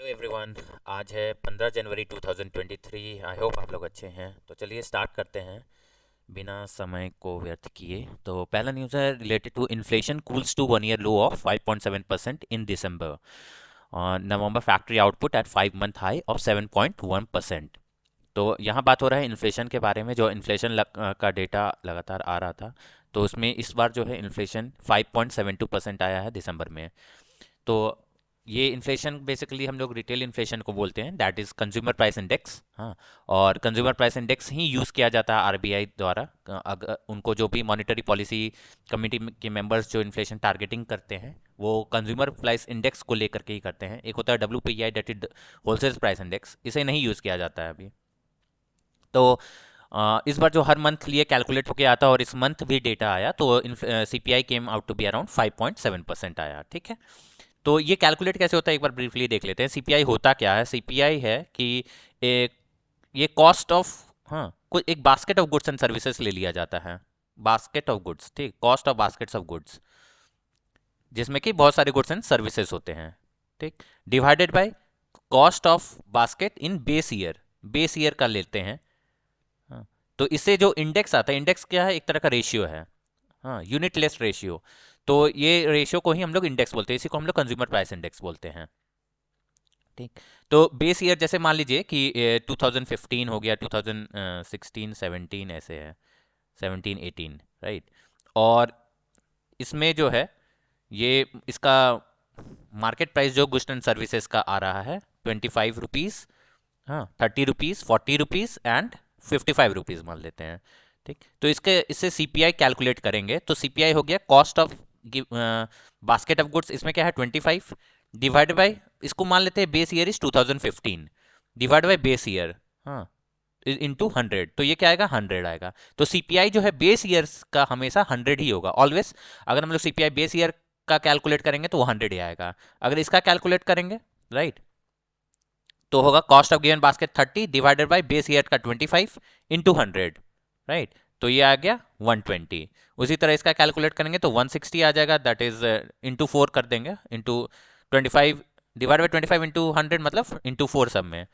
Hello everyone. आज है 15 जनवरी 2023। I hope आप लोग अच्छे हैं। तो चलिए स्टार्ट करते हैं बिना समय को व्यर्थ किए। तो पहला न्यूज़ है related to inflation cools to 1 year low of 5.7% in December. November factory output at 5 month high of 7.1%। तो यहाँ बात हो रहा है इन्फ्लेशन के बारे में। जो इन्फ्लेशन का डेटा लगातार आ रहा था, तो उसमें इस बार जो है इन्फ्लेशन 5.72% आया है दिसंबर में। तो ये इन्फ्लेशन बेसिकली हम लोग रिटेल इन्फ्लेशन को बोलते हैं, that is consumer price index. हाँ, और कंज्यूमर प्राइस इंडेक्स ही यूज़ किया जाता है आरबीआई द्वारा। अगर उनको जो भी मॉनेटरी पॉलिसी कमेटी के मेंबर्स जो इन्फ्लेशन टारगेटिंग करते हैं, वो कंज्यूमर प्राइस इंडेक्स को लेकर के ही करते हैं। एक होता है WPI, that is wholesale price index, इसे नहीं यूज़ किया जाता है अभी। तो इस बार जो हर मंथ लिए कैलकुलेट होके आता है, और इस मंथ भी डेटा आया, तो CPI came out to be around 5.7% आया। ठीक है। तो ये कैलकुलेट कैसे होता है एक बार ब्रीफली देख लेते हैं। सीपीआई होता क्या है? सीपीआई है कि एक ये कॉस्ट ऑफ, हाँ, कुछ एक basket of goods and services ले लिया जाता है। बास्केट ऑफ गुड्स, ठीक, cost of baskets of goods, जिसमें कि बहुत सारे गुड्स एंड सर्विसेज होते हैं। ठीक, divided by cost of basket in base year. Base year का लेते हैं। हाँ, तो इससे जो इंडेक्स आता है, इंडेक्स क्या है? एक तरह का रेशियो है। हाँ, यूनिट लेस रेशियो। तो ये रेशियो को ही हम लोग इंडेक्स बोलते हैं, इसी को हम लोग कंज्यूमर प्राइस इंडेक्स बोलते हैं। ठीक। तो बेस ईयर जैसे मान लीजिए कि 2015 हो गया, 2016 17 ऐसे है, 17 18, राइट। और इसमें जो है ये इसका मार्केट प्राइस जो गुड्स एंड सर्विसेज का आ रहा है 25 रुपीज़, हाँ, 30 रुपीज़, 40 रुपीज़ एंड 55 रुपीज़ मान लेते हैं। ठीक। तो इससे सीपीआई कैलकुलेट करेंगे, तो सीपीआई हो गया cost of basket of goods, इसमें क्या है 25, डिवाइड बाय, इसको मान लेते हैं base year is 2015, divide by base year, हाँ, इंटू 100। तो ये क्या आएगा? 100 आएगा। तो सीपीआई जो है बेस ईयर का हमेशा 100 ही होगा ऑलवेज। अगर हम लोग सीपीआई बेस ईयर का कैलकुलेट करेंगे तो वो 100 ही आएगा। अगर इसका कैलकुलेट करेंगे, राइट, तो होगा cost of given basket 30 divided by base year का 25 इंटू 100, राइट। तो ये आ गया 120। उसी तरह इसका कैलकुलेट करेंगे तो 160 आ जाएगा, दैट इज इंटू 4 कर देंगे, इंटू 25 डिवाइड बाई 25 इंटू 100, मतलब इंटू 4 सब में।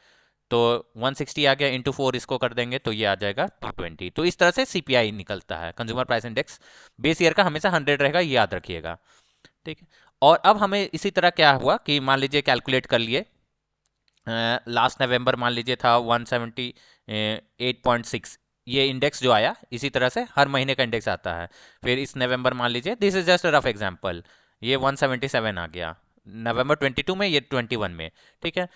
तो 160 आ गया, इंटू 4 इसको कर देंगे तो ये आ जाएगा 220। तो इस तरह से सीपीआई निकलता है, consumer price index. Base year का हमेशा 100 रहेगा, ये याद रखिएगा। ठीक है। और अब हमें इसी तरह क्या हुआ कि मान लीजिए कैलकुलेट कर लिए, लास्ट नवंबर मान लीजिए था 178.6, ये इंडेक्स जो आया, इसी तरह से हर महीने का इंडेक्स आता है। फिर इस नवंबर मान लीजिए, this is just rough example, ये 177 आ गया नवंबर 22 में, ये 21 में। ठीक है।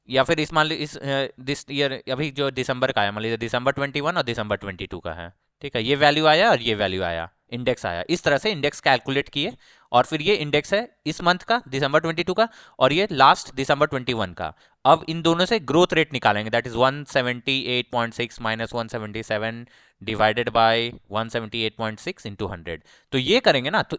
या फिर इस मान ली इस दिस ईयर अभी जो दिसंबर का आया, मान लीजिए दिसंबर 21 और दिसंबर 22 का है। ठीक है, ये वैल्यू आया और ये वैल्यू आया, इंडेक्स आया। इस तरह से इंडेक्स कैलकुलेट किए, और फिर ये इंडेक्स है इस मंथ का दिसंबर 22 का, और ये लास्ट दिसंबर 21 का। अब इन दोनों से ग्रोथ रेट निकालेंगे, that is 178.6 minus 177 divided by 178.6 into 100। तो ये करेंगे ना, तो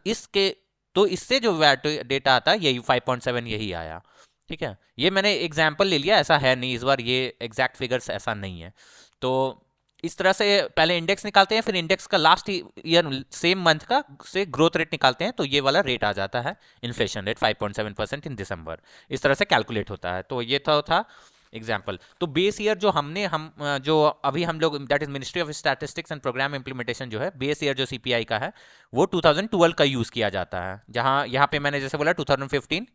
इससे जो डेटा आता है यही 5.7 यही आया। ठीक है। ये मैंने एग्जाम्पल ले लिया, ऐसा है नहीं इस बार, ये एग्जैक्ट फिगर्स ऐसा नहीं है। तो इस तरह से पहले इंडेक्स निकालते हैं, फिर इंडेक्स का लास्ट ईयर सेम मंथ का से ग्रोथ रेट निकालते हैं, तो ये वाला रेट आ जाता है इन्फ्लेशन रेट 5.7% इन दिसंबर। इस तरह से कैलकुलेट होता है। तो ये था एग्जाम्पल। तो बेस ईयर जो जो अभी हम लोग, that is ministry of statistics and program implementation, जो है बेस ईयर जो सीपीआई का है, वो 2012 का यूज किया जाता है। जहां यहाँ पे मैंने जैसे बोला 2015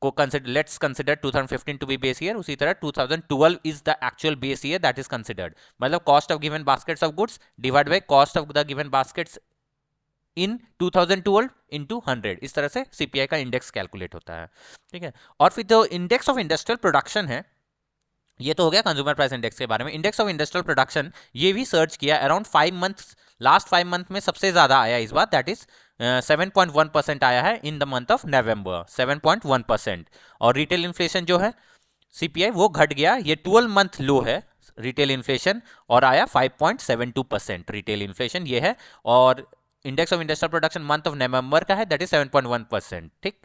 को consider, let's consider 2015 to be base year, उसी तरह 2012 is the actual base year that is considered. मतलब cost of given baskets of goods divide by cost of the given baskets in 2012 into 100। इस तरह से सीपीआई का index calculate होता है। ठीक है। और फिर जो इंडेक्स ऑफ इंडस्ट्रियल प्रोडक्शन है, ये तो हो गया कंज्यूमर प्राइस इंडेक्स के बारे में। इंडेक्स ऑफ इंडस्ट्रियल प्रोडक्शन, ये भी सर्च किया, अराउंड 5 मंथ, लास्ट 5 मंथ में सबसे ज्यादा आया इस बार, दैट इज 7.1% आया है इन द मंथ ऑफ नवंबर, 7.1%। और रिटेल इन्फ्लेशन जो है सीपीआई, वो घट गया, ये 12 मंथ लो है रिटेल इन्फ्लेशन, और आया 5.72% रिटेल इन्फ्लेशन ये है। और index of industrial production month of November का है, दैट इज 7.1%। ठीक।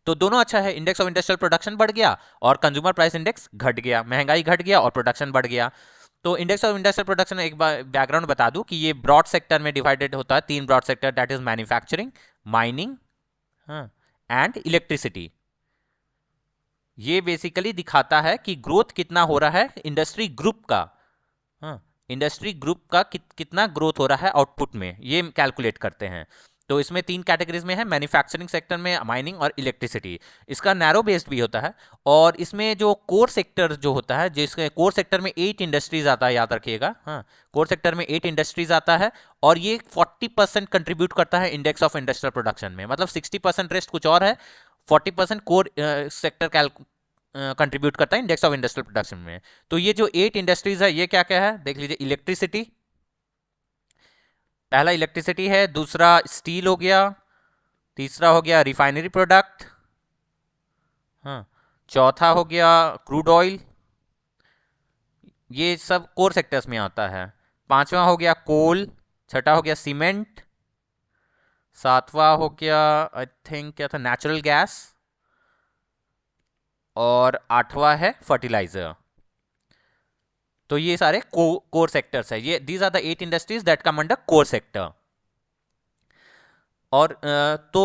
तो दोनों अच्छा है, इंडेक्स ऑफ इंडस्ट्रियल प्रोडक्शन बढ़ गया और कंज्यूमर प्राइस इंडेक्स घट गया, महंगाई घट गया और प्रोडक्शन बढ़ गया। तो इंडेक्स ऑफ इंडस्ट्रियल प्रोडक्शन, एक बार बैकग्राउंड बता दूं कि ये ब्रॉड सेक्टर में डिवाइडेड होता है, 3 broad sector, that is manufacturing, mining, हाँ, एंड इलेक्ट्रिसिटी। ये बेसिकली दिखाता है कि ग्रोथ कितना हो रहा है इंडस्ट्री ग्रुप का। हाँ, इंडस्ट्री ग्रुप का कितना ग्रोथ हो रहा है आउटपुट में, ये कैलकुलेट करते हैं। तो इसमें 3 कैटेगरीज में है, मैन्युफैक्चरिंग सेक्टर में, माइनिंग और इलेक्ट्रिसिटी। इसका नैरो बेस्ड भी होता है। और इसमें जो कोर सेक्टर जो होता है, जिसके कोर सेक्टर में 8 इंडस्ट्रीज आता है, याद रखिएगा। हाँ, कोर सेक्टर में 8 इंडस्ट्रीज आता है और ये 40% कंट्रीब्यूट करता है इंडेक्स ऑफ इंडस्ट्रियल प्रोडक्शन में। मतलब 60% रेस्ट कुछ और है, 40% कोर सेक्टर कंट्रीब्यूट करता है इंडेक्स ऑफ इंडस्ट्रियल प्रोडक्शन में। तो ये जो 8 इंडस्ट्रीज है ये क्या क्या है देख लीजिए। इलेक्ट्रिसिटी, पहला इलेक्ट्रिसिटी है, दूसरा स्टील हो गया, तीसरा हो गया रिफाइनरी प्रोडक्ट, हाँ, चौथा हो गया क्रूड ऑयल, ये सब कोर सेक्टर्स में आता है। पांचवा हो गया कोल, छठा हो गया सीमेंट, सातवां हो गया आई थिंक क्या था, नेचुरल गैस, और आठवां है फर्टिलाइजर। तो ये सारे कोर सेक्टर्स है। ये these are the 8 industries that come under core sector. और तो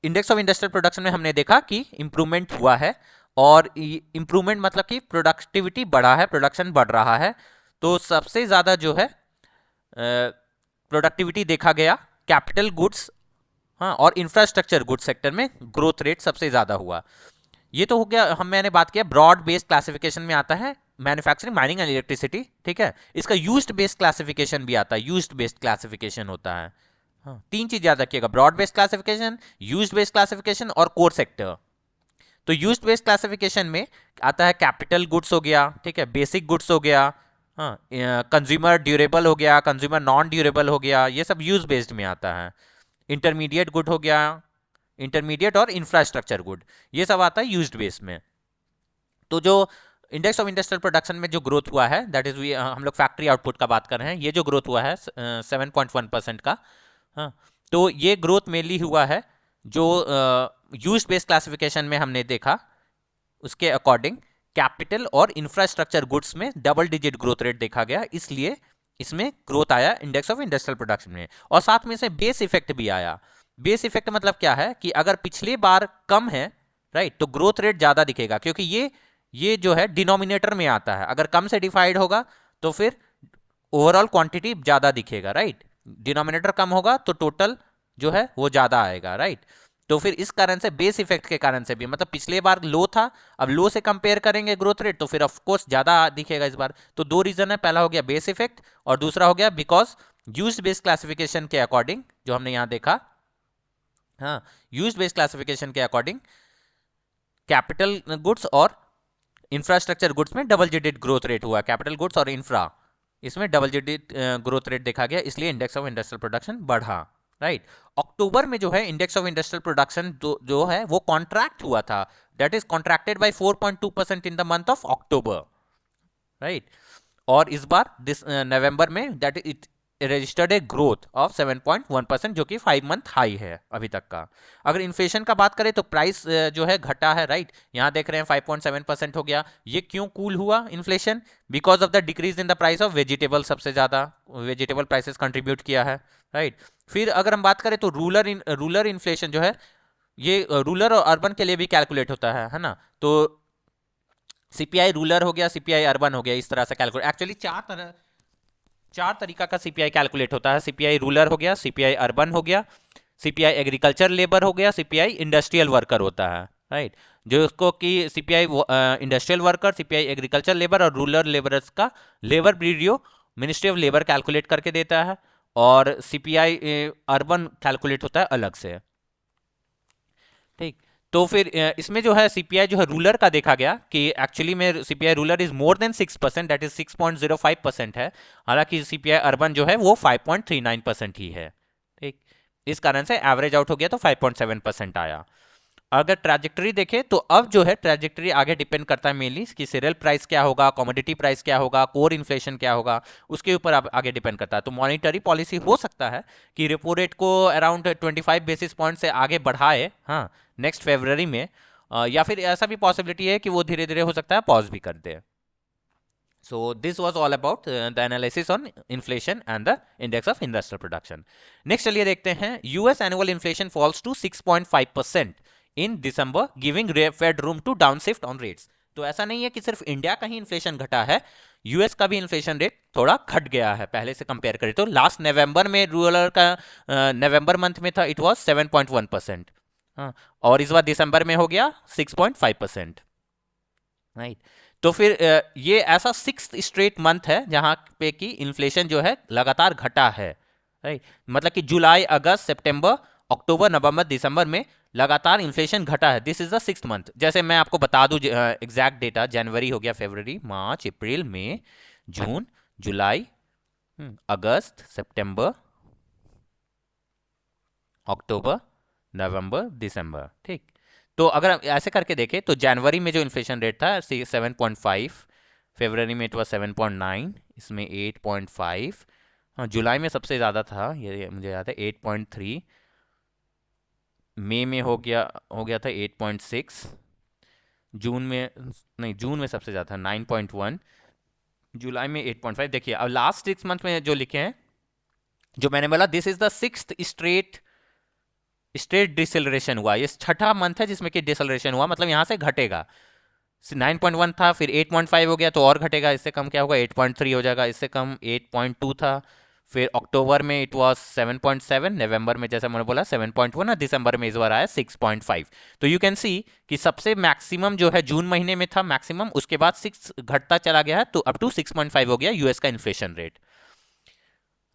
इंडेक्स ऑफ इंडस्ट्रियल प्रोडक्शन में हमने देखा कि इंप्रूवमेंट हुआ है, और इंप्रूवमेंट मतलब कि प्रोडक्टिविटी बढ़ा है, प्रोडक्शन बढ़ रहा है। तो सबसे ज़्यादा जो है प्रोडक्टिविटी देखा गया कैपिटल गुड्स, हाँ, और इंफ्रास्ट्रक्चर गुड्स सेक्टर में ग्रोथ रेट सबसे ज़्यादा हुआ। ये तो हो गया, मैंने बात किया ब्रॉड बेस्ड क्लासिफिकेशन में आता है मैन्युफैक्चरिंग, माइनिंग एंड इलेक्ट्रिसिटी, ठीक है। इसका यूज्ड बेस्ड क्लासिफिकेशन भी आता है, यूज्ड बेस्ड क्लासिफिकेशन होता है। हाँ, 3 चीज याद रखिएगा, broad based classification, used based classification और कोर सेक्टर। तो यूज्ड बेस्ड क्लासिफिकेशन में आता है कैपिटल गुड्स हो गया, ठीक है, बेसिक गुड्स हो गया, हाँ, कंज्यूमर ड्यूरेबल हो गया, कंज्यूमर नॉन ड्यूरेबल हो गया, ये सब यूज बेस्ड में आता है। इंटरमीडिएट गुड हो गया, इंटरमीडिएट और इंफ्रास्ट्रक्चर गुड, ये सब आता है यूज्ड बेस में। तो जो इंडेक्स ऑफ इंडस्ट्रियल प्रोडक्शन में जो ग्रोथ हुआ है, दैट इज हम लोग फैक्ट्री आउटपुट का बात कर रहे हैं, ये जो ग्रोथ हुआ है 7.1% का, हाँ, तो ये ग्रोथ मेनली हुआ है जो यूज बेस्ड क्लासिफिकेशन में हमने देखा, उसके अकॉर्डिंग कैपिटल और इंफ्रास्ट्रक्चर गुड्स में डबल डिजिट ग्रोथ रेट देखा गया, इसलिए इसमें ग्रोथ आया इंडेक्स ऑफ इंडस्ट्रियल प्रोडक्शन में। और साथ में से बेस इफेक्ट भी आया। बेस इफेक्ट मतलब क्या है कि अगर पिछली बार कम है, राइट, तो ग्रोथ रेट ज्यादा दिखेगा, क्योंकि ये जो है डिनोमिनेटर में आता है। अगर कम से डिवाइड होगा तो फिर ओवरऑल क्वांटिटी ज्यादा दिखेगा, राइट। डिनोमिनेटर कम होगा तो टोटल जो है वो ज्यादा आएगा, राइट। तो फिर इस कारण से बेस इफेक्ट के कारण से भी, मतलब पिछले बार लो था, अब लो से कंपेयर करेंगे ग्रोथ रेट तो फिर ऑफ कोर्स ज्यादा दिखेगा इस बार। तो 2 रीजन है, पहला हो गया बेस इफेक्ट और दूसरा हो गया बिकॉज यूज्ड बेस क्लासिफिकेशन के अकॉर्डिंग जो हमने यहां देखा, हाँ, यूज्ड बेस क्लासिफिकेशन के अकॉर्डिंग कैपिटल गुड्स और इंफ्रास्ट्रक्चर गुड्स में डबल डिजिट ग्रोथ रेट हुआ। कैपिटल गुड्स और इंफ्रा, इसमें डबल डिजिट ग्रोथ रेट देखा गया, इसलिए इंडेक्स ऑफ इंडस्ट्रियल प्रोडक्शन बढ़ा, राइट। अक्टूबर में जो है इंडेक्स ऑफ इंडस्ट्रियल प्रोडक्शन जो है वो कॉन्ट्रैक्ट हुआ था, that is contracted by 4.2% in the month of October, right. और इस बार दिस नवंबर में that it registered a growth of 7.1%, जो कि 5 मंथ हाई है अभी तक का। अगर इन्फ्लेशन का बात करें तो प्राइस जो है घटा है, राइट। यहाँ देख रहे हैं 5.7% हो गया। ये क्यों कूल हुआ inflation? Because of the decrease in the price of vegetable, सबसे ज्यादा वेजिटेबल प्राइसेस कंट्रीब्यूट किया है, राइट। फिर अगर हम बात करें तो रूरल इन्फ्लेशन जो है, ये रूरल और अर्बन के लिए भी कैलकुलेट होता है ना। तो सीपीआई रूरल हो गया, सीपीआई अर्बन हो गया, इस तरह से कैलकुलेट। एक्चुअली चार तरीका का सीपीआई कैलकुलेट होता है। सीपीआई रूरल हो गया, सीपीआई अर्बन हो गया, सीपीआई एग्रीकल्चर लेबर हो गया, सीपीआई इंडस्ट्रियल वर्कर होता है, राइट। जो उसको कि CPI industrial worker, CPI agriculture labour और रूरल लेबरर्स का labour bureau ministry of labour calculate करके देता है, और सीपीआई अर्बन कैलकुलेट होता है अलग से, ठीक। तो फिर इसमें जो है सीपीआई जो है रूरल का देखा गया कि एक्चुअली में CPI rural is more than 6%, that is 6.05% है। हालांकि सीपीआई अर्बन जो है वो 5.39% ही है, ठीक। इस कारण से एवरेज आउट हो गया तो 5.7% आया। अगर ट्रैजेक्टरी देखें तो अब जो है ट्रैजेक्टरी आगे डिपेंड करता है मेनली कि सीरियल प्राइस क्या होगा, कमोडिटी प्राइस क्या होगा, कोर इन्फ्लेशन क्या होगा, उसके ऊपर अब आगे डिपेंड करता है। तो मॉनिटरी पॉलिसी हो सकता है कि रेपो रेट को अराउंड 25 बेसिस पॉइंट से आगे बढ़ाए, हाँ, नेक्स्ट फरवरी में, या फिर ऐसा भी पॉसिबिलिटी है कि वो धीरे धीरे हो सकता है पॉज भी कर दे। So this was all about the analysis on inflation and the index of industrial production. Next चलिए देखते हैं, US annual inflation falls to 6.5% in December giving Fed room to down shift on rates. तो ऐसा नहीं है कि सिर्फ India का ही इन्फ्लेशन घटा है, यूएस का भी इन्फ्लेशन रेट थोड़ा घट गया है पहले से कंपेयर करें तो। लास्ट नवंबर में रूरल का नवंबर मंथ में था इट वाज 7.1%। हाँ, और इस बार दिसंबर में हो गया 6.5%। राइट। तो फिर ये ऐसा सिक्स्थ स्ट्रेट मंथ है जहां पे कि इन्फ्लेशन जो है लगातार घटा है। राइट, मतलब कि जुलाई, अगस्त, सितंबर, अक्टूबर, नवंबर, दिसंबर में लगातार इन्फ्लेशन घटा है। This is the sixth month. जैसे मैं आपको बता दूं एग्जैक्ट डेटा, जनवरी हो गया, फरवरी, मार्च, अप्रैल, मई, जून, जुलाई, अगस्त, सितंबर, अक्टूबर, नवंबर, दिसंबर। ठीक, तो अगर हम ऐसे करके देखें तो जनवरी में जो इन्फ्लेशन रेट था 7.5, फरवरी में इट वाज 7.9, इसमें 8.5, हाँ जुलाई में सबसे ज़्यादा था, ये मुझे याद है 8.3, मई में हो गया था 8.6, जून में, नहीं जून में सबसे ज़्यादा था 9.1, जुलाई में 8.5। देखिए अब लास्ट 6 मंथ में जो लिखे हैं, जो मैंने बोला this is the sixth straight deceleration हुआ, ये छठा मंथ है जिसमें कि डिसेलरेशन हुआ, मतलब यहां से घटेगा। 9.1 था, फिर 8.5 हो गया तो और घटेगा, इससे कम क्या होगा 8.3 हो जाएगा, इससे कम 8.2 था, फिर अक्टूबर में इट वाज 7.7, नवंबर में जैसा मैंने बोला 7.1, और दिसंबर में इस बार आया 6.5। तो यू कैन सी कि सबसे मैक्सिमम जो है जून महीने में था मैक्सिमम, उसके बाद 6 घटता चला गया है तो अप टू 6.5 हो गया यूएस का इन्फ्लेशन रेट।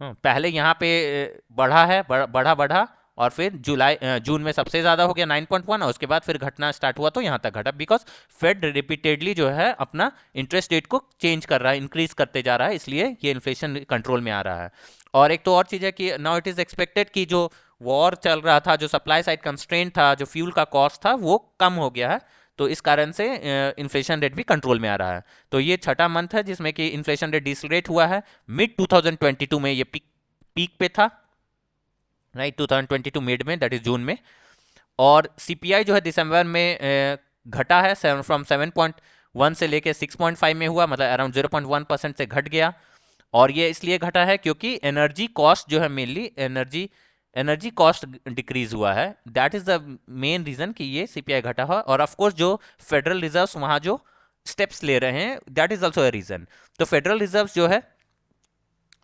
पहले यहाँ पे बढ़ा है, बढ़ा बढ़ा, और फिर जून में सबसे ज्यादा हो गया 9.1, और उसके बाद फिर घटना स्टार्ट हुआ तो यहाँ तक घटा, बिकॉज फेड रिपीटेडली जो है अपना इंटरेस्ट रेट को चेंज कर रहा है, इंक्रीज करते जा रहा है, इसलिए ये इन्फ्लेशन कंट्रोल में आ रहा है। और एक तो और चीज़ है कि नाउ इट इज एक्सपेक्टेड कि जो वॉर चल रहा था, जो सप्लाई साइड कंस्ट्रेंट था, जो फ्यूल का कॉस्ट था, वो कम हो गया है, तो इस कारण से इन्फ्लेशन रेट भी कंट्रोल में आ रहा है। तो ये छठा मंथ है जिसमें कि इन्फ्लेशन रेट डिसलेट हुआ है। मिड 2022 में ये पीक पे था, राइट, 2022 मिड में, दैट इज जून में। और सीपीआई जो है दिसंबर में घटा है, फ्रॉम 7.1 से लेके 6.5 में हुआ, मतलब अराउंड 0.1% से घट गया। और ये इसलिए घटा है क्योंकि एनर्जी कॉस्ट जो है, मेनली एनर्जी कॉस्ट डिक्रीज हुआ है, that is the main reason कि ये सीपीआई घटा हुआ। और ऑफ कोर्स जो फेडरल रिजर्व वहां जो स्टेप्स ले रहे हैं, that is also a reason. तो फेडरल रिजर्व जो है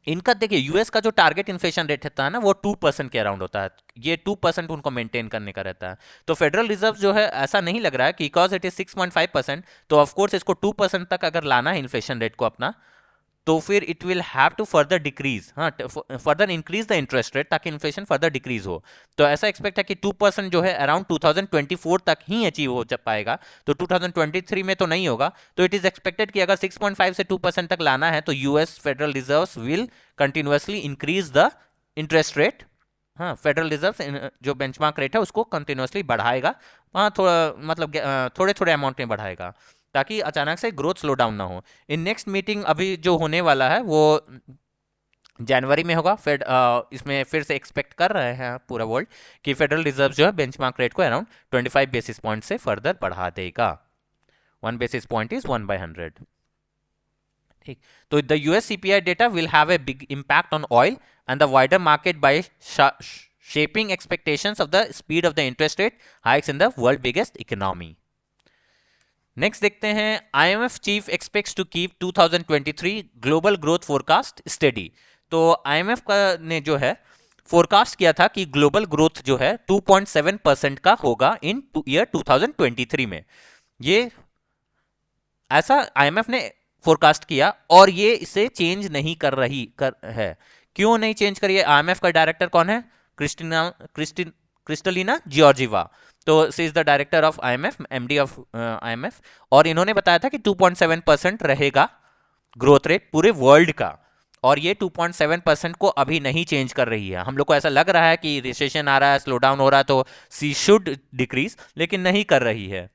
इनका, देखिए यूएस का जो टारगेट इन्फ्लेशन रेट रहता है ना, वो 2% के अराउंड होता है, ये 2% उनको मेंटेन करने का रहता है। तो फेडरल रिजर्व जो है ऐसा नहीं लग रहा है कि बिकॉज इट इज 6.5%, तो ऑफकोर्स इसको 2% तक अगर लाना है इन्फ्लेशन रेट को अपना, तो फिर it will have to further decrease, हाँ further increase the interest rate, ताकि इन्फ्लेशन फर्दर डिक्रीज हो। तो ऐसा एक्सपेक्ट है कि 2% जो है अराउंड 2024 तक ही अचीव हो पाएगा, तो 2023 में तो नहीं होगा। तो इट इज एक्सपेक्टेड कि अगर 6.5 से 2% तक लाना है तो US federal reserve will continuously increase the interest rate. हाँ, फेडरल रिजर्व जो बेंचमार्क रेट है उसको कंटिन्यूअसली बढ़ाएगा, हाँ थोड़ा, मतलब थोड़े थोड़े अमाउंट में बढ़ाएगा, ताकि अचानक से ग्रोथ स्लो डाउन ना हो। इन नेक्स्ट मीटिंग अभी जो होने वाला है वो जनवरी में होगा। फेड इसमें फिर से एक्सपेक्ट कर रहे हैं पूरा वर्ल्ड कि फेडरल रिजर्व जो है बेंचमार्क रेट को अराउंड 25 बेसिस पॉइंट से फर्दर बढ़ा देगा। 1 बेसिस पॉइंट इज 1/100। ठीक, तो the US CPI data will have a big impact on oil and the wider market by shaping expectations of the speed of the interest rate hikes in the world biggest economy. Next देखते हैं, IMF chief expects to keep 2023 global growth forecast steady. तो IMF का ने जो है forecast किया था कि ग्लोबल ग्रोथ जो है 2.7% का होगा इन ईयर 2023 में। ये ऐसा आईएमएफ ने फोरकास्ट किया, और ये इसे चेंज नहीं कर है। क्यों नहीं चेंज करिए? आईएमएफ का डायरेक्टर कौन है? Kristalina Georgieva. तो she is the director of IMF, MD of IMF, और इन्होंने बताया था कि 2.7% रहेगा ग्रोथ रेट पूरे वर्ल्ड का, और ये 2.7% को अभी नहीं चेंज कर रही है। हम लोग को ऐसा लग रहा है कि रिसेशन आ रहा है, स्लो डाउन हो रहा है, तो सी शुड डिक्रीज, लेकिन नहीं कर रही है।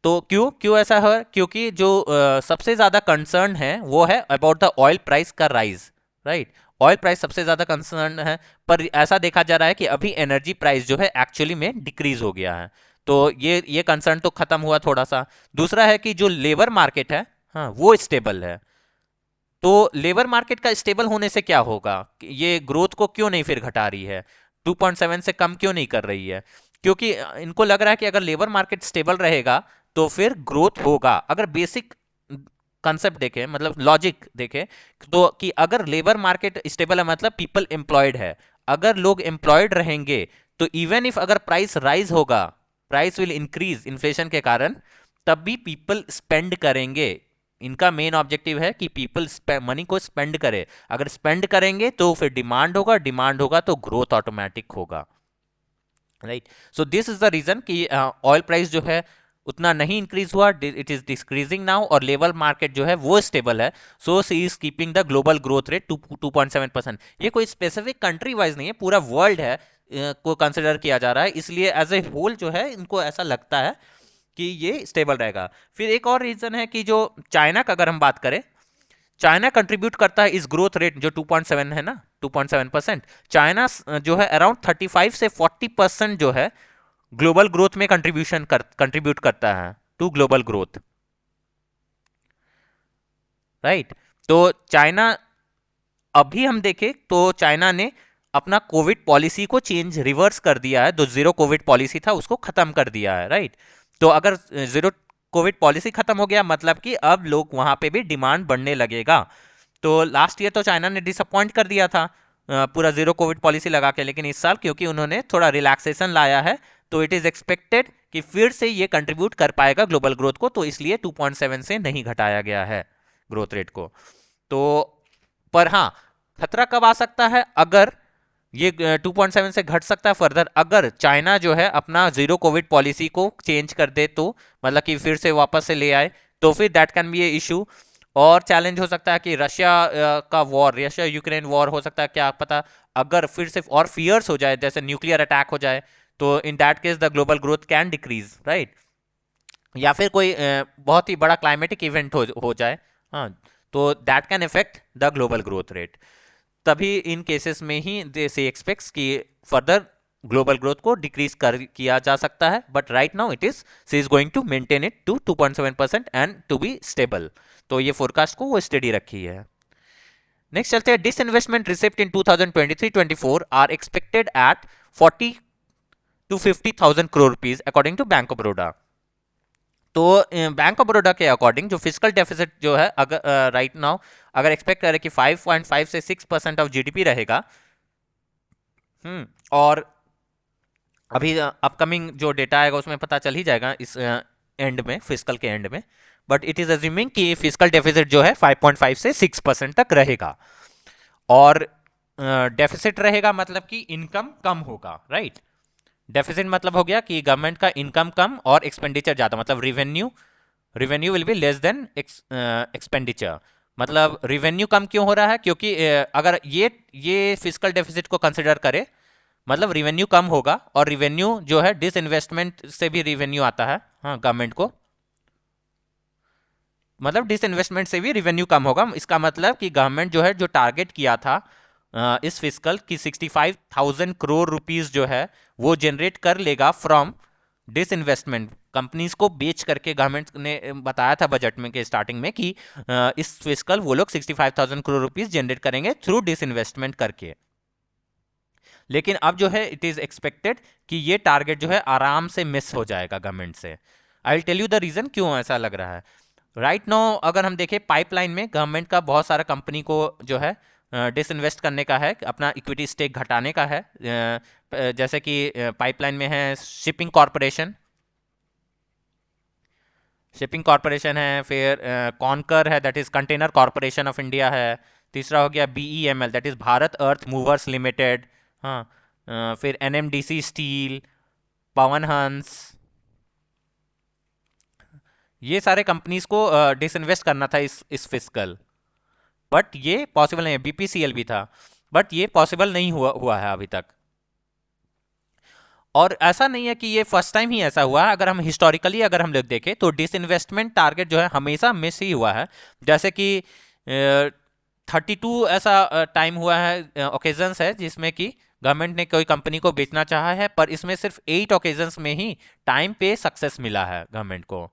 तो क्यों ऐसा है? क्योंकि जो सबसे ज्यादा कंसर्न है वो है अबाउट द ऑयल प्राइस का राइज, राइट। ऑयल प्राइस सबसे ज्यादा कंसर्न है, पर ऐसा देखा जा रहा है कि अभी एनर्जी प्राइस जो है एक्चुअली में डिक्रीज हो गया है, तो ये कंसर्न तो खत्म हुआ थोड़ा सा। दूसरा है कि जो लेबर मार्केट है, हाँ वो स्टेबल है। तो लेबर मार्केट का स्टेबल होने से क्या होगा? ये ग्रोथ को क्यों नहीं फिर घटा रही है, 2.7 से कम क्यों नहीं कर रही है? क्योंकि इनको लग रहा है कि अगर लेबर मार्केट स्टेबल रहेगा तो फिर ग्रोथ होगा। अगर बेसिक कंसेप्ट देखें, मतलब लॉजिक देखें, तो कि अगर लेबर मार्केट स्टेबल है मतलब पीपल एम्प्लॉयड है, अगर लोग एम्प्लॉयड रहेंगे तो इवन इफ अगर प्राइस राइज होगा, प्राइस विल इंक्रीज इन्फ्लेशन के कारण, तब भी पीपल स्पेंड करेंगे। इनका मेन ऑब्जेक्टिव है कि पीपल मनी को स्पेंड करे, अगर स्पेंड करेंगे तो फिर डिमांड होगा, डिमांड होगा तो ग्रोथ ऑटोमेटिक होगा, right. So this is the reason कि ऑयल प्राइस जो है उतना नहीं इंक्रीज हुआ, इट इज डिक्रीजिंग नाउ, और लेबर मार्केट जो है वो स्टेबल है। So she is keeping the global growth rate 2.7%। ये कोई स्पेसिफिक कंट्री वाइज नहीं है, पूरा वर्ल्ड है को कंसिडर किया जा रहा है, इसलिए एज ए होल जो है इनको ऐसा लगता है कि ये स्टेबल रहेगा। फिर एक और रीजन है कि जो चाइना का अगर हम बात करें, चाइना कंट्रीब्यूट करता है इस ग्रोथ रेट जो 2.7 है ना, 2.7%। चाइना जो है अराउंड 35 से 40% जो है ग्लोबल ग्रोथ में कंट्रीब्यूट करता है टू ग्लोबल ग्रोथ, राइट। तो चाइना, अभी हम देखें तो चाइना ने अपना कोविड पॉलिसी को चेंज रिवर्स कर दिया है, जो जीरो कोविड पॉलिसी था उसको खत्म कर दिया है, राइट। तो अगर जीरो कोविड पॉलिसी खत्म हो गया मतलब कि अब लोग वहां पे भी डिमांड बढ़ने लगेगा। तो लास्ट ईयर तो चाइना ने डिसअपॉइंट कर दिया था पूरा जीरो कोविड पॉलिसी लगा के, लेकिन इस साल क्योंकि उन्होंने थोड़ा रिलैक्सेशन लाया है तो इट इज एक्सपेक्टेड कि फिर से ये कंट्रीब्यूट कर पाएगा ग्लोबल ग्रोथ को, तो इसलिए 2.7 से नहीं घटाया गया है ग्रोथ रेट को। तो पर हाँ, खतरा कब आ सकता है, अगर ये 2.7 से घट सकता है फर्दर अगर चाइना जो है अपना जीरो कोविड पॉलिसी को चेंज कर दे, तो मतलब कि फिर से वापस से ले आए, तो फिर that can be A issue. और चैलेंज हो सकता है कि रशिया का वॉर, रशिया यूक्रेन वॉर हो सकता है, क्या पता अगर फिर से और फियर्स हो जाए, जैसे न्यूक्लियर अटैक हो जाए, तो in that case the global growth can decrease, right. या फिर कोई बहुत ही बड़ा क्लाइमेटिक इवेंट हो जाए, हाँ, तो that can effect the global growth rate. तभी इन केसेस में ही दे से एक्सपेक्ट्स कि फर्दर ग्लोबल ग्रोथ को डिक्रीज किया जा सकता है, but right now it is she is going to maintain it to 2.7% and to be stable. तो ये फोरकास्ट को वो स्टडी रखी है। नेक्स्ट चलते हैं, disinvestment receipt in 2023-24 are expected at 40 to 50,000 crore rupees according to Bank of Baroda. तो Bank of Baroda के अकॉर्डिंग जो फिजिकल डेफिसिट जो है, अगर राइट नाउ अगर एक्सपेक्ट करें कि 5.5 से 6% ऑफ जीडीपी रहेगा, और अभी अपकमिंग जो डेटा आएगा उसमें पता चल ही जाएगा इस एंड में, फिजिकल के एंड में, बट इट इज अज्यूमिंग कि फिजिकल डेफिसिट जो है 5.5 से 6% तक रहेगा। और डेफिसिट रहेगा मतलब कि इनकम कम होगा, राइट। डेफिसिट मतलब हो गया कि गवर्नमेंट का इनकम कम और एक्सपेंडिचर ज्यादा, मतलब revenue will be less than expenditure. मतलब रिवेन्यू कम क्यों हो रहा है, क्योंकि अगर ये फिजिकल डेफिसिट को कंसिडर करे मतलब रिवेन्यू कम होगा, और रिवेन्यू जो है डिसइन्वेस्टमेंट से भी रिवेन्यू आता है, हाँ, गवर्नमेंट को, मतलब डिसइन्वेस्टमेंट से भी रिवेन्यू कम होगा। इसका मतलब कि गवर्नमेंट जो है जो टारगेट किया था इस फिजिकल की 65,000 करोड़ रुपीस जो है वो जनरेट कर लेगा फ्रॉम डिसइन्वेस्टमेंट, कंपनीज को बेच करके। गवर्नमेंट ने बताया था बजट में के स्टार्टिंग में कि इस फिजिकल वो लोग 65,000 करोड़ रुपीस जनरेट करेंगे थ्रू डिसइन्वेस्टमेंट करके। लेकिन अब जो है इट इज एक्सपेक्टेड कि ये टारगेट जो है आराम से मिस हो जाएगा गवर्नमेंट से। I will tell you the reason क्यों ऐसा लग रहा है। राइट नाउ अगर हम देखें पाइपलाइन में गवर्नमेंट का बहुत सारा कंपनी को जो है डिसइन्वेस्ट करने का है, अपना इक्विटी स्टेक घटाने का है। जैसे कि पाइपलाइन में है शिपिंग कॉरपोरेशन है, फिर कॉनकर है, that is container corporation of India है। तीसरा हो गया BEML, that is Bharat earth movers limited, हाँ। फिर NMDC स्टील, पवन हंस, ये सारे कंपनीज को डिसइन्वेस्ट करना था इस फिस्कल, बट ये पॉसिबल नहीं है। BPCL भी था, बट ये पॉसिबल नहीं हुआ है अभी तक। और ऐसा नहीं है कि ये फर्स्ट टाइम ही ऐसा हुआ है, अगर हम हिस्टोरिकली अगर हम लोग देखें तो डिसइन्वेस्टमेंट टारगेट जो है हमेशा मिस ही हुआ है। जैसे कि 32 ऐसा टाइम हुआ है, ओकेजन्स है जिसमें कि गवर्नमेंट ने कोई कंपनी को बेचना चाहा है, पर इसमें सिर्फ 8 ओकेजन्स में ही टाइम पे सक्सेस मिला है गवर्नमेंट को,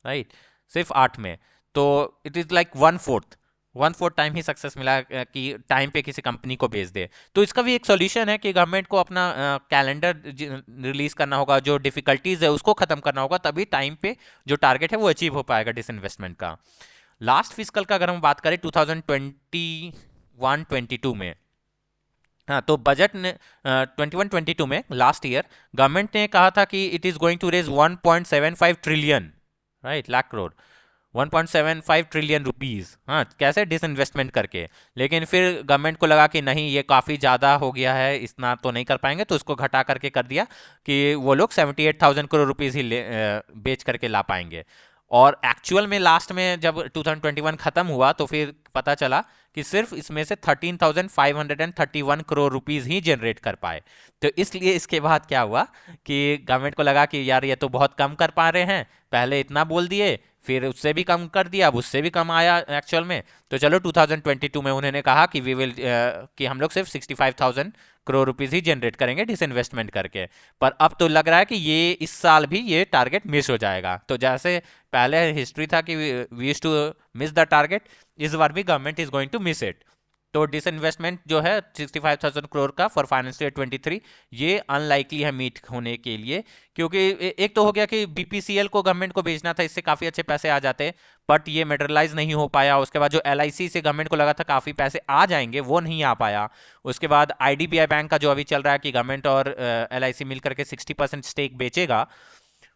राइट, सिर्फ 8 में। तो it is like 1/4, 1/4 time he success मिला कि टाइम पे किसी कंपनी को भेज दे। तो इसका भी एक सॉल्यूशन है कि गवर्नमेंट को अपना कैलेंडर रिलीज करना होगा, जो डिफिकल्टीज है उसको खत्म करना होगा, तभी टाइम पे जो टारगेट है वो अचीव हो पाएगा डिसइन्वेस्टमेंट का। लास्ट फिजिकल का अगर हम बात करें 2021-22 में, हाँ, तो बजट ने 21-22 में लास्ट ईयर गवर्नमेंट ने कहा था कि it is going to raise 1.75 trillion, right, lakh crore, 1.75 trillion rupees, हाँ, कैसे डिसइन्वेस्टमेंट करके। लेकिन फिर गवर्नमेंट को लगा कि नहीं, ये काफ़ी ज़्यादा हो गया है, इतना तो नहीं कर पाएंगे, तो उसको घटा करके कर दिया कि वो लोग 78,000 करोड़ रुपीस ही बेच करके ला पाएंगे। और एक्चुअल में लास्ट में जब 2021 खत्म हुआ तो फिर पता चला कि सिर्फ इसमें से 13,531 करोड़ रुपीस ही जनरेट कर पाए। तो इसलिए इसके बाद क्या हुआ कि गवर्नमेंट को लगा कि यार ये तो बहुत कम कर पा रहे हैं, पहले इतना बोल दिए, फिर उससे भी कम कर दिया, अब उससे भी कम आया एक्चुअल में। तो चलो 2022 में उन्होंने कहा कि वी विल कि हम लोग सिर्फ 65,000 करोड़ रुपीस ही जनरेट करेंगे डिसइन्वेस्टमेंट करके। पर अब तो लग रहा है कि ये इस साल भी ये टारगेट मिस हो जाएगा। तो जैसे पहले हिस्ट्री था कि we used to miss the target, इस बार भी government is going to miss it. तो डिसइन्वेस्टमेंट जो है 65,000 करोड़ का फॉर फाइनेंशियल ईयर 23, ये अनलाइकली है मीट होने के लिए, क्योंकि एक तो हो गया कि बीपीसीएल को गवर्नमेंट को भेजना था, इससे काफ़ी अच्छे पैसे आ जाते, बट ये मेटेरियलाइज नहीं हो पाया। उसके बाद जो एलआईसी से गवर्नमेंट को लगा था काफ़ी पैसे आ जाएंगे, वो नहीं आ पाया। उसके बाद आईडीबीआई बैंक का जो अभी चल रहा है कि गवर्नमेंट और एलआईसी मिलकर के 60% स्टेक बेचेगा,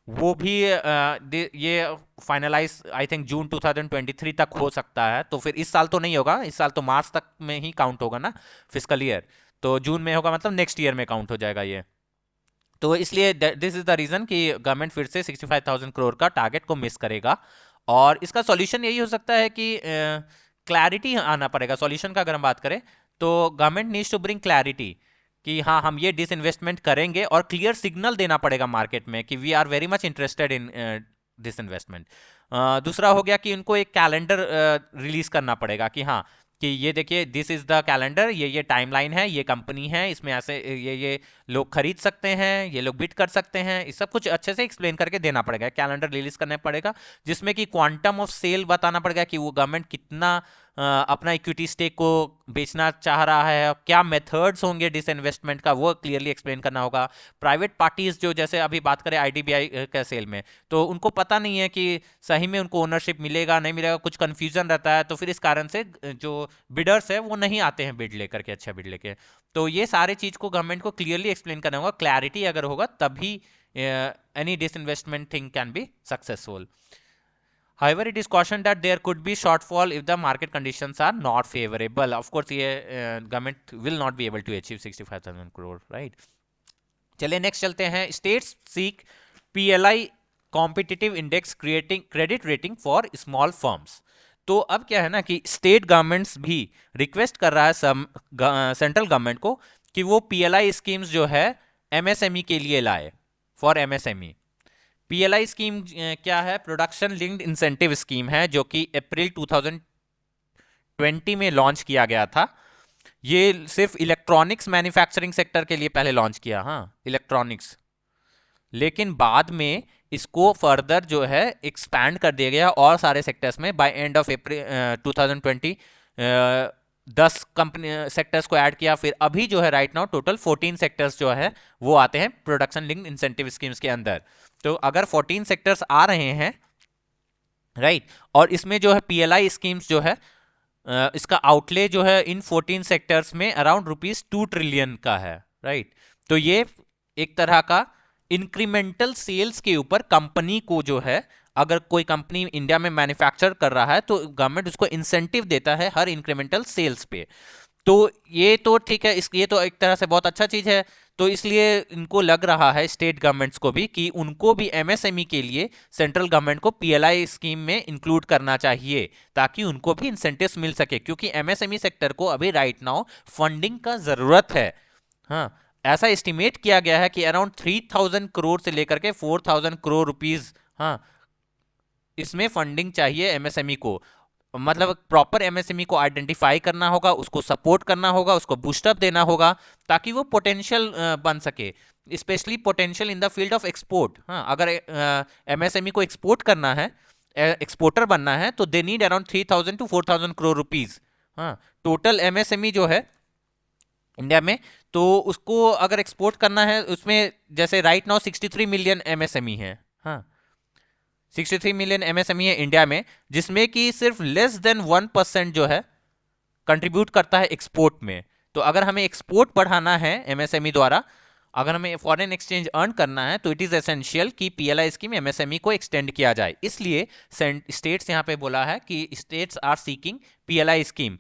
वो भी ये फाइनलाइज आई थिंक जून 2023 तक हो सकता है। तो फिर इस साल तो नहीं होगा, इस साल तो मार्च तक में ही काउंट होगा ना फिजिकल ईयर, तो जून में होगा, मतलब नेक्स्ट ईयर में काउंट हो जाएगा ये। तो इसलिए दिस इज द रीजन कि गवर्नमेंट फिर से 65,000 करोड़ का टारगेट को मिस करेगा। और इसका सॉल्यूशन यही हो सकता है कि क्लैरिटी आना पड़ेगा। सॉल्यूशन का अगर हम बात करें तो government needs to bring clarity कि हाँ, हम ये डिसइन्वेस्टमेंट करेंगे, और क्लियर सिग्नल देना पड़ेगा मार्केट में कि we are very much interested in disinvestment. दूसरा हो गया कि उनको एक कैलेंडर रिलीज करना पड़ेगा कि हाँ, कि ये देखिए, दिस इज द कैलेंडर, ये टाइमलाइन है, ये कंपनी है, इसमें ऐसे ये लोग खरीद सकते हैं, ये लोग बिड कर सकते हैं, ये सब कुछ अच्छे से एक्सप्लेन करके देना पड़ेगा, कैलेंडर रिलीज करना पड़ेगा, जिसमें कि क्वांटम ऑफ सेल बताना पड़ेगा कि वो गवर्नमेंट कितना अपना इक्विटी स्टेक को बेचना चाह रहा है, क्या मेथड्स होंगे डिसइन्वेस्टमेंट का, वो क्लियरली एक्सप्लेन करना होगा। प्राइवेट पार्टीज जो, जैसे अभी बात करें आईडीबीआई का सेल में, तो उनको पता नहीं है कि सही में उनको ओनरशिप मिलेगा नहीं मिलेगा, कुछ कंफ्यूजन रहता है, तो फिर इस कारण से जो बिडर्स है वो नहीं आते हैं बिड लेकर के, अच्छा बिड लेके। तो ये सारे चीज को गवर्नमेंट को क्लियरली एक्सप्लेन करना होगा। क्लैरिटी अगर होगा तभी any disinvestment thing can be successful. However, it is cautioned that there could be shortfall if the market conditions are not favorable. Of course, ये government will not be able to achieve 65,000 crore, right? चलिए next चलते हैं। States seek PLI competitive index creating credit rating for small firms. तो अब क्या है ना कि स्टेट गवर्नमेंट्स भी रिक्वेस्ट कर रहा है सेंट्रल गवर्नमेंट को कि वो पीएलआई स्कीम्स जो है एमएसएमई के लिए लाए, फॉर एमएसएमई। पीएलआई स्कीम क्या है? प्रोडक्शन लिंक्ड इंसेंटिव स्कीम है, जो कि अप्रैल 2020 में लॉन्च किया गया था। ये सिर्फ इलेक्ट्रॉनिक्स मैन्युफैक्चरिंग सेक्टर के लिए पहले लॉन्च किया, हाँ, इलेक्ट्रॉनिक्स, लेकिन बाद में इसको फर्दर जो है एक्सपैंड कर दिया गया और सारे सेक्टर्स में। By end of April 2020 10 company sectors को ऐड किया। फिर अभी जो है राइट नाउ टोटल 14 सेक्टर्स जो है वो आते हैं प्रोडक्शन लिंक्ड इंसेंटिव स्कीम्स के अंदर। तो अगर 14 सेक्टर्स आ रहे हैं, राइट, और इसमें जो है पीएलआई स्कीम्स जो है इसका आउटले जो है इन 14 सेक्टर्स में अराउंड ₹2 ट्रिलियन का है, राइट। तो ये एक तरह का इंक्रीमेंटल सेल्स के ऊपर कंपनी को जो है, अगर कोई कंपनी इंडिया में मैन्युफैक्चर कर रहा है तो गवर्नमेंट उसको इंसेंटिव देता है हर इंक्रीमेंटल सेल्स पे। तो ये तो ठीक है, ये तो एक तरह से बहुत अच्छा चीज है। तो इसलिए इनको लग रहा है स्टेट गवर्नमेंट्स को भी कि उनको भी एमएसएमई के लिए सेंट्रल गवर्नमेंट को पीएलआई स्कीम में इंक्लूड करना चाहिए, ताकि उनको भी इंसेंटिव्स मिल सके, क्योंकि एमएसएमई सेक्टर को अभी राइट नाउ फंडिंग का जरूरत है। हाँ, ऐसा एस्टिमेट किया गया है कि अराउंड 3000 करोड़ से लेकर के 4000 करोड़ रुपीज, हाँ, इसमें फंडिंग चाहिए एमएसएमई को। मतलब प्रॉपर एमएसएमई को आइडेंटिफाई करना होगा, उसको सपोर्ट करना होगा, उसको बूस्टअप देना होगा, ताकि वो पोटेंशियल बन सके, specially potential in the field of export. हाँ, अगर एमएसएमई को एक्सपोर्ट करना है, एक्सपोर्टर बनना है तो they need around 3000 to 4000 crore rupees. हाँ, टोटल एमएसएमई जो है इंडिया में, तो उसको अगर एक्सपोर्ट करना है उसमें जैसे राइट नाउ 63 मिलियन एमएसएमई है। हाँ, 63 मिलियन एमएसएमई है इंडिया में, जिसमें कि सिर्फ लेस देन 1% जो है कंट्रीब्यूट करता है एक्सपोर्ट में। तो अगर हमें एक्सपोर्ट बढ़ाना है एमएसएमई द्वारा, अगर हमें फॉरेन एक्सचेंज अर्न करना है, तो इट इज एसेंशियल कि पीएलआई स्कीम एमएसएमई को एक्सटेंड किया जाए। इसलिए स्टेट्स यहाँ पे बोला है कि states are seeking PLI scheme.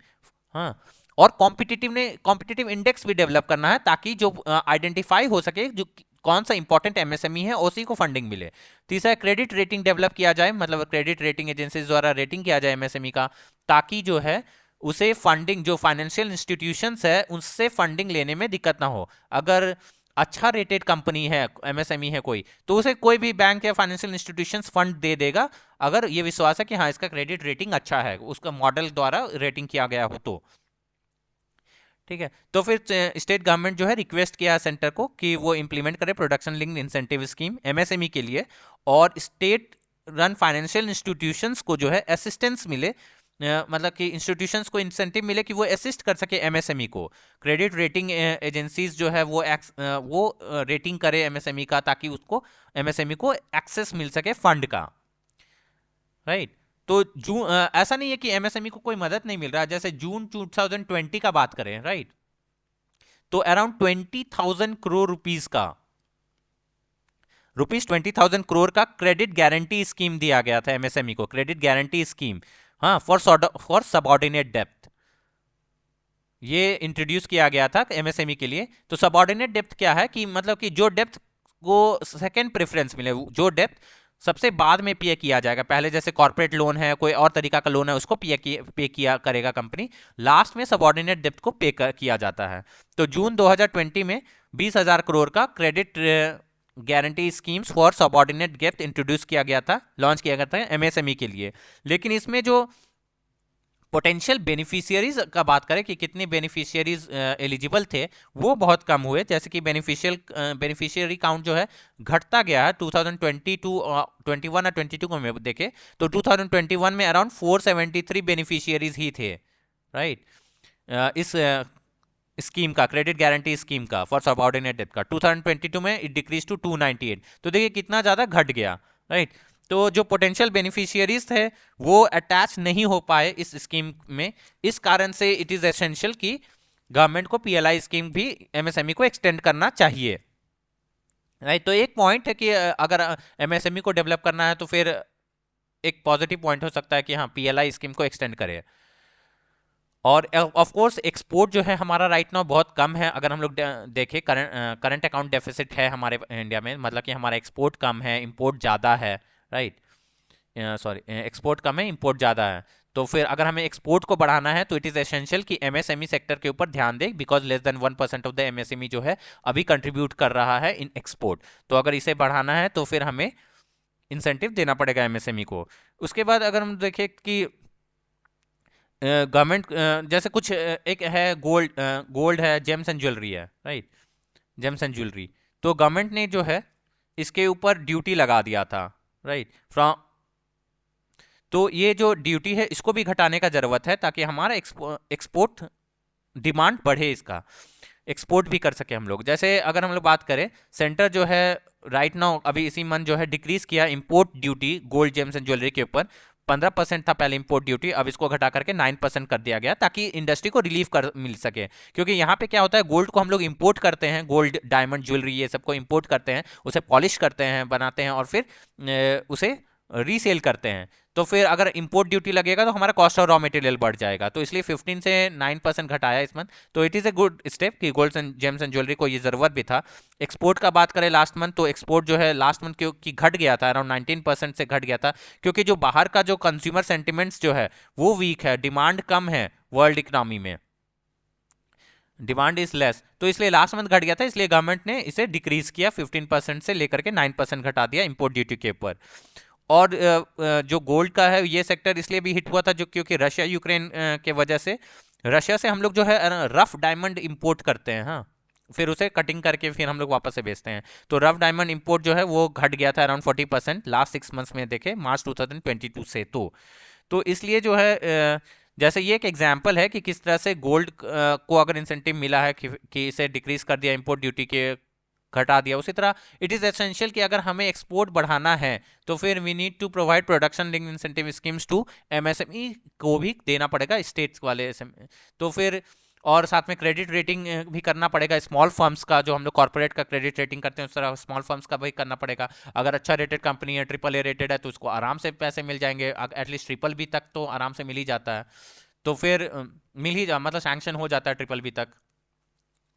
हाँ, और कॉम्पिटिटिव इंडेक्स भी डेवलप करना है ताकि जो आइडेंटिफाई हो सके जो कौन सा इंपॉर्टेंट एमएसएमई है उसी को फंडिंग मिले। तीसरा, क्रेडिट रेटिंग डेवलप किया जाए, मतलब क्रेडिट रेटिंग एजेंसीज द्वारा रेटिंग किया जाए एमएसएमई का, ताकि जो है उसे फंडिंग, जो फाइनेंशियल इंस्टीट्यूशंस है उनसे फंडिंग लेने में दिक्कत ना हो। अगर अच्छा रेटेड कंपनी है, एमएसएमई है कोई, तो उसे कोई भी बैंक या फाइनेंशियल इंस्टीट्यूशंस फंड दे देगा अगर ये विश्वास है कि हाँ इसका क्रेडिट रेटिंग अच्छा है, उसका मॉडल द्वारा रेटिंग किया गया हो तो। ठीक है, तो फिर स्टेट गवर्नमेंट जो है रिक्वेस्ट किया है सेंटर को कि वो इंप्लीमेंट करे production linked incentive scheme MSME के लिए, और स्टेट रन फाइनेंशियल इंस्टीट्यूशंस को जो है असिस्टेंस मिले, मतलब कि इंस्टीट्यूशंस को इंसेंटिव मिले कि वो असिस्ट कर सके एमएसएमई को। क्रेडिट रेटिंग एजेंसीज जो है वो रेटिंग करे एमएसएमई का, ताकि उसको एमएसएमई को एक्सेस मिल सके फंड का। राइट, तो जून ऐसा नहीं है कि एमएसएमई को कोई मदद नहीं मिल रहा है। जैसे जून 2020 का बात करें, राइट, तो अराउंड 20,000 करोड़ रुपीस का, रुपीज 20,000 करोड़ का क्रेडिट गारंटी स्कीम दिया गया था एमएसएमई को, क्रेडिट गारंटी स्कीम। हाँ, फॉर सबऑर्डिनेट डेप्थ ये इंट्रोड्यूस किया गया था एमएसएमई के लिए। तो सबऑर्डिनेट डेप्थ क्या है कि मतलब कि जो डेप्थ को सेकंड प्रेफरेंस मिले, जो डेप्थ सबसे बाद में पे किया जाएगा, पहले जैसे कॉर्पोरेट लोन है, कोई और तरीका का लोन है, उसको पे किया करेगा कंपनी, लास्ट में सबऑर्डिनेट डेप्थ को किया जाता है। तो जून 2020 में 20,000 करोड़ का credit guarantee schemes for subordinate depth introduce किया गया था, लॉन्च किया गया था एमएसएमई के लिए। लेकिन इसमें जो पोटेंशियल बेनिफिशियरीज का बात करें कि कितने बेनिफिशियरीज एलिजिबल थे, वो बहुत कम हुए। जैसे कि बेनिफिशियरी काउंट जो है घटता गया है 2022 21 और 22 को में देखे तो 2021 में अराउंड 473 बेनिफिशियरीज ही थे, राइट, इस स्कीम का, क्रेडिट गारंटी स्कीम का फॉर सबऑर्डिनेट डेप्थ का। 2022 में इट डिक्रीज टू 298। तो देखिए कितना ज़्यादा घट गया, राइट। तो जो पोटेंशियल बेनिफिशियरीज थे वो अटैच नहीं हो पाए इस स्कीम में। इस कारण से इट इज़ एसेंशियल कि गवर्नमेंट को पीएलआई स्कीम भी एमएसएमई को एक्सटेंड करना चाहिए, राइट। तो एक पॉइंट है कि अगर एमएसएमई को डेवलप करना है तो फिर एक पॉजिटिव पॉइंट हो सकता है कि हाँ पीएलआई स्कीम को एक्सटेंड करें। और ऑफ कोर्स एक्सपोर्ट जो है हमारा राइट नाउ बहुत कम है। अगर हम लोग देखें करंट अकाउंट डेफिसिट है हमारे इंडिया में, मतलब कि हमारा एक्सपोर्ट कम है, इंपोर्ट ज़्यादा है, राइट, सॉरी, एक्सपोर्ट कम है, इंपोर्ट ज़्यादा है। तो फिर अगर हमें एक्सपोर्ट को बढ़ाना है तो इट इज़ एसेंशियल कि एमएसएमई सेक्टर के ऊपर ध्यान दें, because less than 1% of the MSME जो है अभी कंट्रीब्यूट कर रहा है इन एक्सपोर्ट। तो अगर इसे बढ़ाना है तो फिर हमें इंसेंटिव देना पड़ेगा एमएसएमई को। उसके बाद अगर हम देखें कि गवर्नमेंट जैसे कुछ एक है गोल्ड है, जेम्स एंड ज्वेलरी है, राइट, जेम्स एंड ज्वेलरी। तो गवर्नमेंट ने जो है इसके ऊपर ड्यूटी लगा दिया था, राइट, फ्रॉम। तो ये जो ड्यूटी है इसको भी घटाने का ज़रूरत है ताकि हमारा एक्सपोर्ट डिमांड बढ़े, इसका एक्सपोर्ट भी कर सके हम लोग। जैसे अगर हम लोग बात करें, सेंटर जो है राइट नाउ अभी इसी मंथ जो है डिक्रीज किया import duty gold James and jewellery के ऊपर। 15% था पहले इंपोर्ट ड्यूटी, अब इसको घटा करके 9% कर दिया गया ताकि इंडस्ट्री को रिलीफ कर मिल सके। क्योंकि यहाँ पे क्या होता है, गोल्ड को हम लोग इंपोर्ट करते हैं, गोल्ड डायमंड ज्वेलरी ये सबको इंपोर्ट करते हैं, उसे पॉलिश करते हैं, बनाते हैं और फिर उसे रीसेल करते हैं। तो फिर अगर इंपोर्ट ड्यूटी लगेगा तो हमारा कॉस्ट ऑफ रॉ मटेरियल बढ़ जाएगा। तो इसलिए 15 से 9% घटाया इस मंथ। तो it is a good step कि gold and gems and jewellery को ये ज़रूरत भी था। एक्सपोर्ट का बात करें लास्ट मंथ, तो एक्सपोर्ट जो है लास्ट मंथ की घट गया था, अराउंड 19% से घट गया था, क्योंकि जो बाहर का जो कंज्यूमर सेंटिमेंट्स जो है वो वीक है, डिमांड कम है वर्ल्ड इकोनॉमी में, डिमांड इज लेस। तो इसलिए लास्ट मंथ घट गया था, इसलिए गवर्नमेंट ने इसे डिक्रीज किया 15% से लेकर के 9% घटा दिया इंपोर्ट ड्यूटी के ऊपर। और जो गोल्ड का है ये सेक्टर इसलिए भी हिट हुआ था जो क्योंकि रशिया यूक्रेन के वजह से, रशिया से हम लोग जो है रफ डायमंड इंपोर्ट करते हैं, हाँ, फिर उसे कटिंग करके फिर हम लोग वापस से बेचते हैं। तो रफ डायमंड इंपोर्ट जो है वो घट गया था अराउंड 40% लास्ट 6 मंथ्स में देखे मार्च 2022 से। तो इसलिए जो है जैसे ये एक एग्जांपल है कि किस तरह से गोल्ड को अगर इंसेंटिव मिला है कि इसे डिक्रीज कर दिया इंपोर्ट ड्यूटी के, घटा दिया, उसी तरह इट इज़ एसेंशियल कि अगर हमें एक्सपोर्ट बढ़ाना है तो फिर we need to provide production link incentive schemes to MSME को भी देना पड़ेगा, स्टेट्स वाले तो फिर और साथ में क्रेडिट रेटिंग भी करना पड़ेगा स्मॉल फर्म्स का, जो हम लोग कॉर्पोरेट का क्रेडिट रेटिंग करते हैं उस तरह स्मॉल फर्म्स का भी करना पड़ेगा। अगर अच्छा रेटेड कंपनी है, AAA रेटेड है, तो उसको आराम से पैसे मिल जाएंगे, एटलीस्ट ट्रिपल बी तक तो आराम से मिल ही जाता है। तो फिर मिल ही जा मतलब सैंक्शन हो जाता है ट्रिपल बी तक।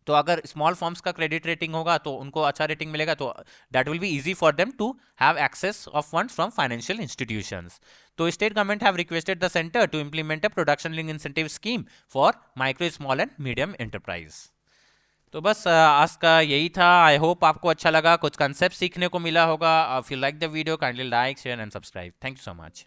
तो अगर स्मॉल फर्म्स का क्रेडिट रेटिंग होगा तो उनको अच्छा रेटिंग मिलेगा, तो that will be easy for them to have access of funds from financial institutions. तो state government have requested the centre to implement a production link incentive scheme for micro small and medium enterprise. तो बस आज का यही था। I hope आपको अच्छा लगा, कुछ कंसेप्ट सीखने को मिला होगा। If you like the video kindly like share and subscribe. Thank you so much.